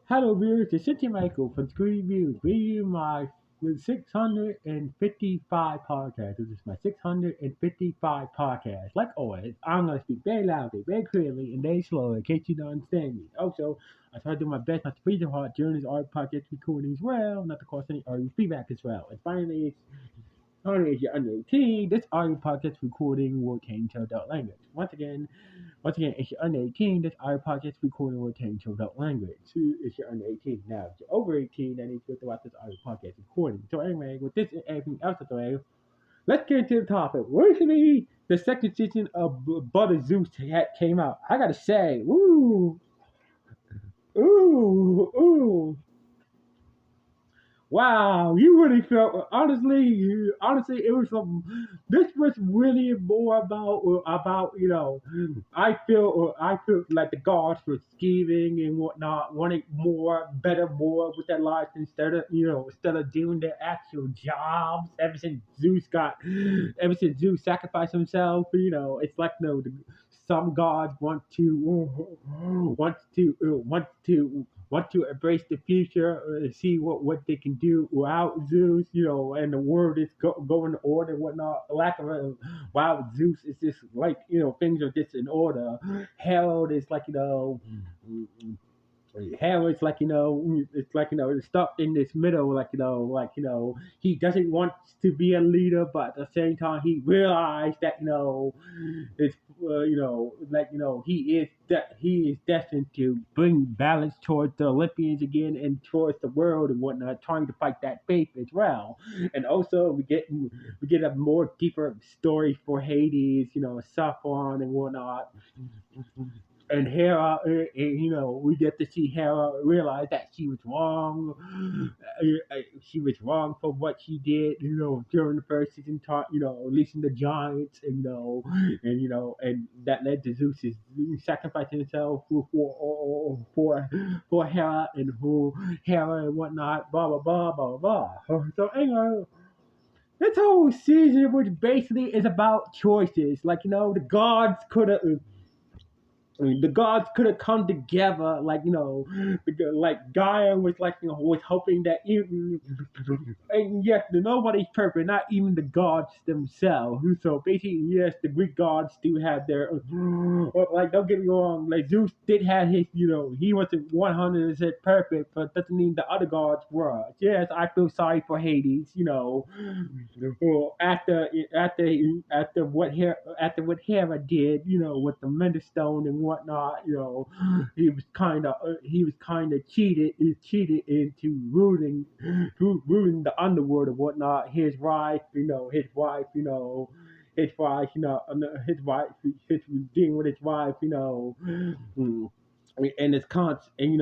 Hello, viewers. It's Cynthia Michael from Screen View. Review my 655 podcast. This is my 655 podcast. Like always, I'm going to speak very loudly, very clearly, and very slowly in case you don't understand me. Also, I try to do my best not to breathe hard during this audio podcast recording as well, not to cause any audio feedback as well. And finally, if you're under 18, this audio podcast recording will change to adult language. Once again, if you're under 18, this audio podcast recording will change to adult language. If you're under 18. Now, if you're over 18, then you need to watch this audio podcast recording. So anyway, with this and everything else out the way, let's get into the topic. Recently, the second season of Butter Zeus came out. I gotta say, ooh. Wow, you really felt honestly, it was some. This was really more about I feel like the gods were scheming and whatnot, wanting more, better, more with their lives instead of doing their actual jobs. Ever since Zeus sacrificed himself, it's like some gods want to embrace the future, see what they can do without Zeus, and the world is going in order and whatnot. Lack of wow, Zeus is just like things are just in order. Harold is like Hell, it's stuck in this middle, he doesn't want to be a leader, but at the same time, he realized that it's he is destined to bring balance towards the Olympians again and towards the world and whatnot, trying to fight that faith as well. And also, we get a more deeper story for Hades, Sappho and whatnot. And Hera, we get to see Hera realize that she was wrong. She was wrong for what she did, during the first season, releasing the giants, and that led to Zeus sacrificing himself for Hera and who Hera and whatnot, blah blah blah blah blah. So anyway. This whole season, which basically is about choices, the gods could have the gods could have come together, like Gaia was was hoping that even, and yes, nobody's perfect, not even the gods themselves. So basically, yes, the Greek gods do have their, don't get me wrong, like Zeus did have his, he wasn't 100% perfect, but doesn't mean the other gods were. Yes, I feel sorry for Hades, well, after what Hera did, with the Mentor Stone and whatnot, he was kind of cheated. He cheated into ruling the underworld and whatnot. His dealing with his wife, mm, and it's constant, and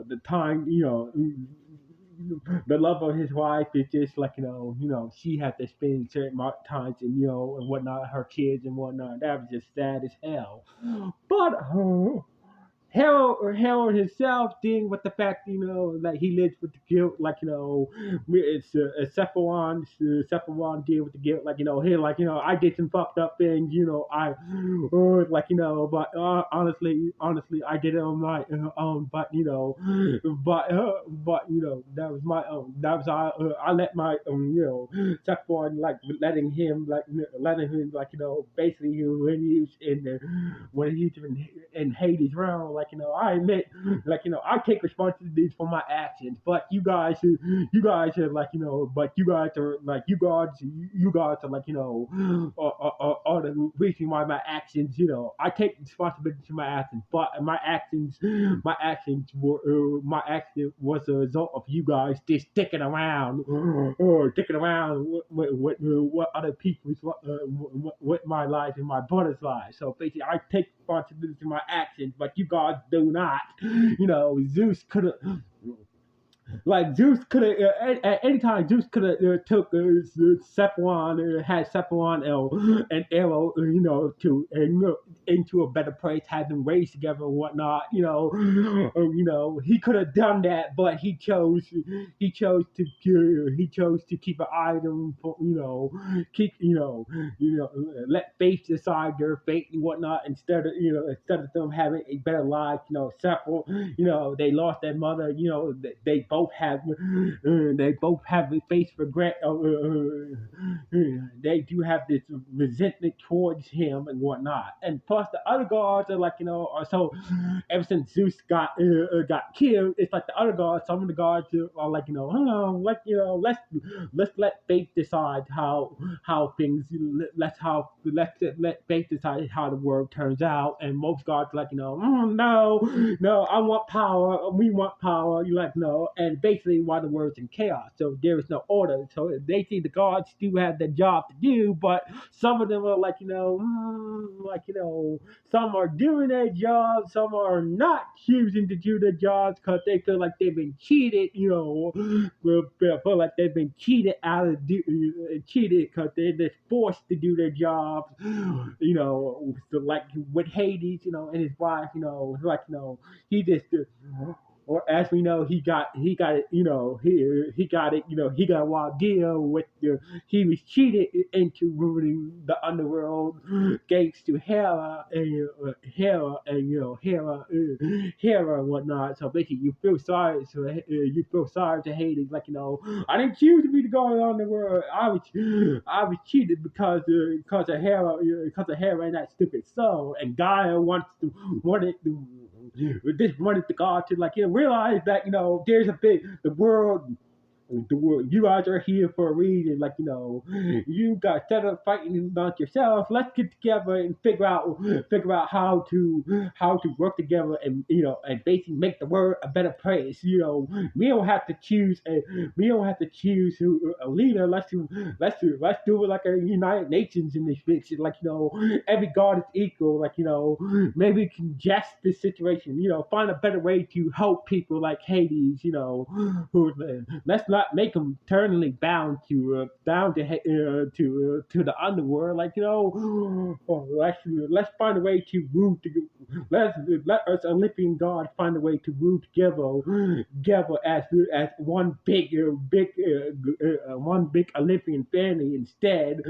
the time, the love of his wife is just she had to spend certain times and whatnot, her kids and whatnot. That was just sad as hell. But Harold himself dealing with the fact, that he lives with the guilt, it's Cephalon deal with the guilt, here, I did some fucked up things, but honestly, I did it on my own, that was my own, I let my Cephalon, letting him, basically when he was in Hades realm, I admit, I take responsibilities for my actions, but you guys are but you guys are are the reason why my actions, I take responsibility for my actions, but my action was a result of you guys just sticking around, or sticking around with other people's, with my life and my brother's life. So basically, I take responsibility for my actions, but you guys do not. Zeus could have. like Zeus could have at any time Zeus could have took Sephiron had Sephiron and Arrow to into a better place, had them raised together and whatnot. He could have done that, but he chose to keep an eye on them for, keep let faith decide their fate and whatnot instead of them having a better life. Several they lost their mother. They both have the face regret. They do have this resentment towards him and whatnot. And plus, the other gods are like are so. Ever since Zeus got killed, it's like the other gods. Some of the gods are like let's let fate decide how things let fate decide how the world turns out. And most gods like no, I want power, we want power. You like no, and basically why the world's in chaos. So there is no order. So they see the gods do have their job to do, but some of them are like some are doing their job, some are not choosing to do their jobs because they feel like they've been cheated. Feel like they've been cheated cheated because they're just forced to do their jobs. So like with Hades, and his wife, he just or as we know, he got it, he got it, he got a wild deal with he was cheated into ruining the underworld, thanks to Hera and whatnot. So basically, you feel sorry to Hades, like I didn't choose to be the god of the underworld. I was cheated because of Hera and that stupid soul, and Gaia wanted to just wanted the god to realize that there's the world, you guys are here for a reason. You got set up fighting amongst yourself. Let's get together and figure out how to work together and basically make the world a better place. We don't have to choose a leader. Let's do it like a United Nations in this fiction. Every god is equal. Maybe we can just this situation. Find a better way to help people like Hades. Let's not make them eternally bound to the underworld. Let's find a way to move to let us Olympian gods find a way to move together as one one big Olympian family instead.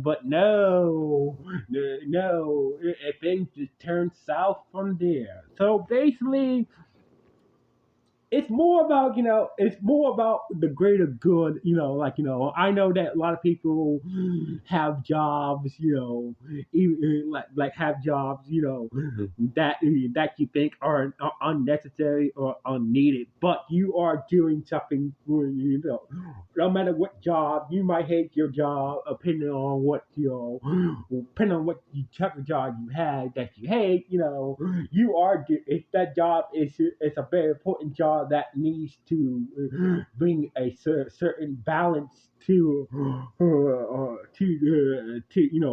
But no, things just turn south from there. So basically, it's more about the greater good. I know that a lot of people have jobs, even, have jobs, that you think are unnecessary or unneeded, but you are doing something for no matter what job. You might hate your job depending on what type of job you had that you hate. You are if that job is it's a very important job that needs to bring a certain balance to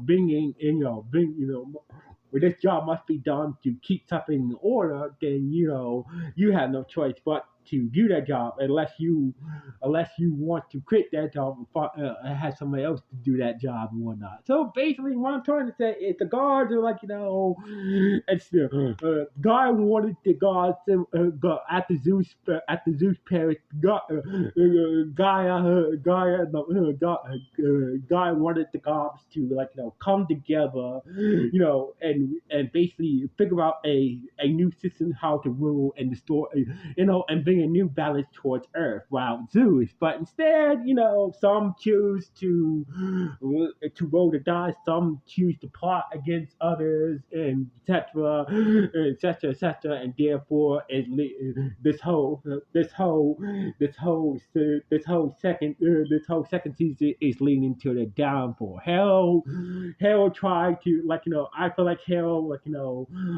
bringing in where this job must be done to keep something in order. Then you have no choice but to do that job unless you want to quit that job and have somebody else to do that job and whatnot. So basically, what I'm trying to say is the guards are it's God wanted the gods at the Zeus Paris. Gaia wanted the gods to come together, and basically figure out a new system how to rule and restore, and bring a new balance towards Earth. While Zeus, but instead, some choose to roll the dice, some choose to plot against others, and etc., and therefore, this whole second season is leading to the downfall. Hell tried to I feel like Hell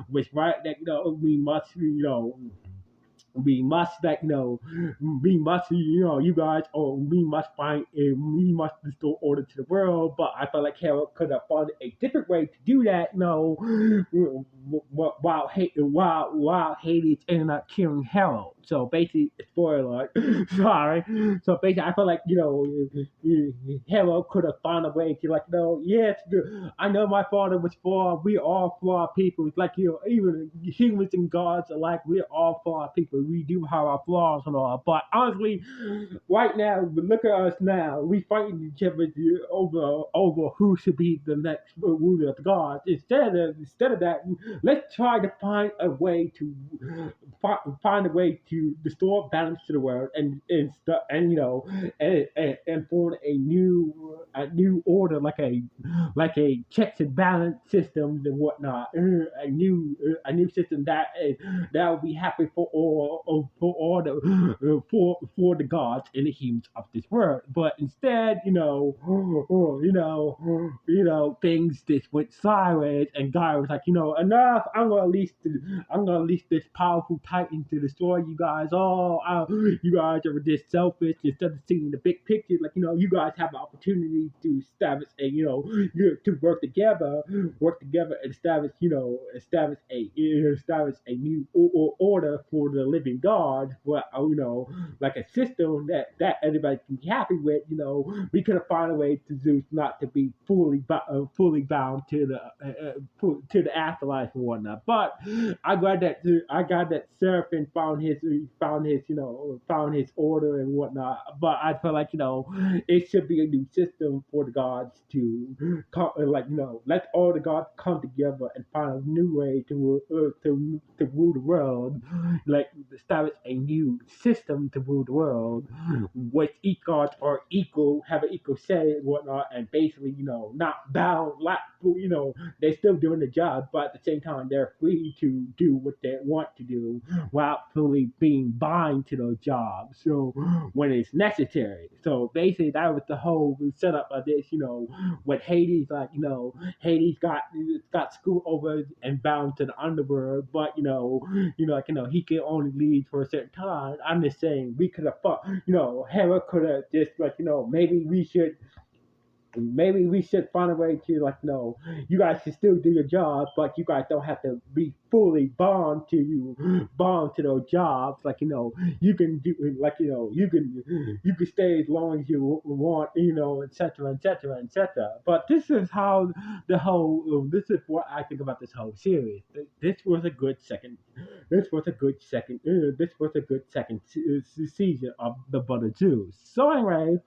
was right that we must we must you guys, or we must restore order to the world. But I felt like Harold could have found a different way to do that, while Hades ended up killing Harold. So basically, spoiler alert, sorry. So basically, I feel like Hero could have found a way to, like, yes, I know my father was flawed. We all flawed people. It's like, even humans and gods are like, we're all flawed people. We do have our flaws and all. But honestly, right now, look at us now. We fighting each other over who should be the next ruler of the gods. Instead of that, let's try to find a way to find a way to restore balance to the world and form a new order, like a checks and balance systems and whatnot. A new system that will be happy for the gods and the humans of this world. But instead, things just went sideways, and God was like, enough. I'm gonna release this powerful titan to destroy you guys all. You guys are just selfish. Instead of seeing the big picture, like, you guys have an opportunity to establish to work together and establish a new order for the living God. But like a system that everybody can be happy with. We could have found a way to Zeus not to be fully bound to the afterlife and whatnot. But I got that Seraphim found his order and whatnot. But I feel like it should be a new system for the gods to come, let all the gods come together and find a new way to rule the world, like establish a new system to rule the world, which each gods are equal, have an equal say and whatnot, and basically not bound, like they're still doing the job, but at the same time they're free to do what they want to do without fully being bind to those jobs. So when it's necessary. So basically that was the whole setup of this, with Hades, like, Hades got screwed over and bound to the underworld, but he can only leave for a certain time. I'm just saying we could have fought, Hera could have just, like, maybe we should find a way to, like, no, you guys should still do your job, but you guys don't have to be fully bound to those jobs. Like, you can do, like, you can stay as long as you want, etc., etc., etc. But this is what I think about this whole series. This was a good second. This was a good second. This was a good second season of the Brother Zeus. So anyway,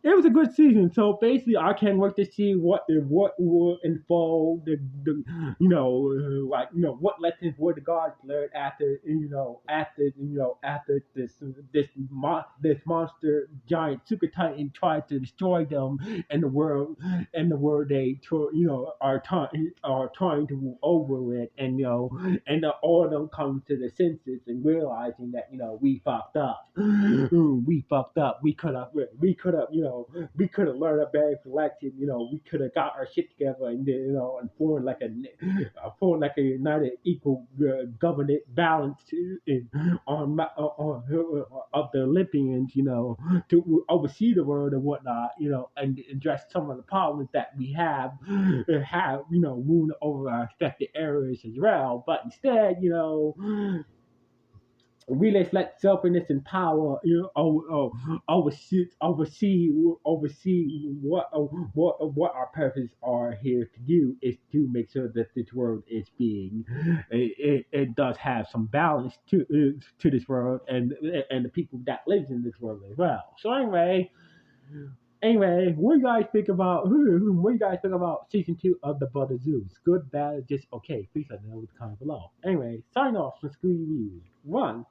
it was a good season. So basically, I can't wait to see what will unfold. What lessons would the gods learn after this monster giant super titan tried to destroy them and the world they are trying to move over with, and all of them come to their senses and realizing that we fucked up. We fucked up. We could have learned a better collective. We could have got our shit together and formed like a united, equal, government balance of the Olympians. To oversee the world and whatnot. And address some of the problems that we have moving over our affected areas as well. But instead, we just let selfishness and power, oversee what our purpose are here to do is to make sure that this world is it does have some balance to this world and the people that lives in this world as well. So anyway, what do you guys think about season 2 of the Brother Zeus? Good, bad, just okay? Please let me know in the comments below. Anyway, sign off from Screw Reviews. One.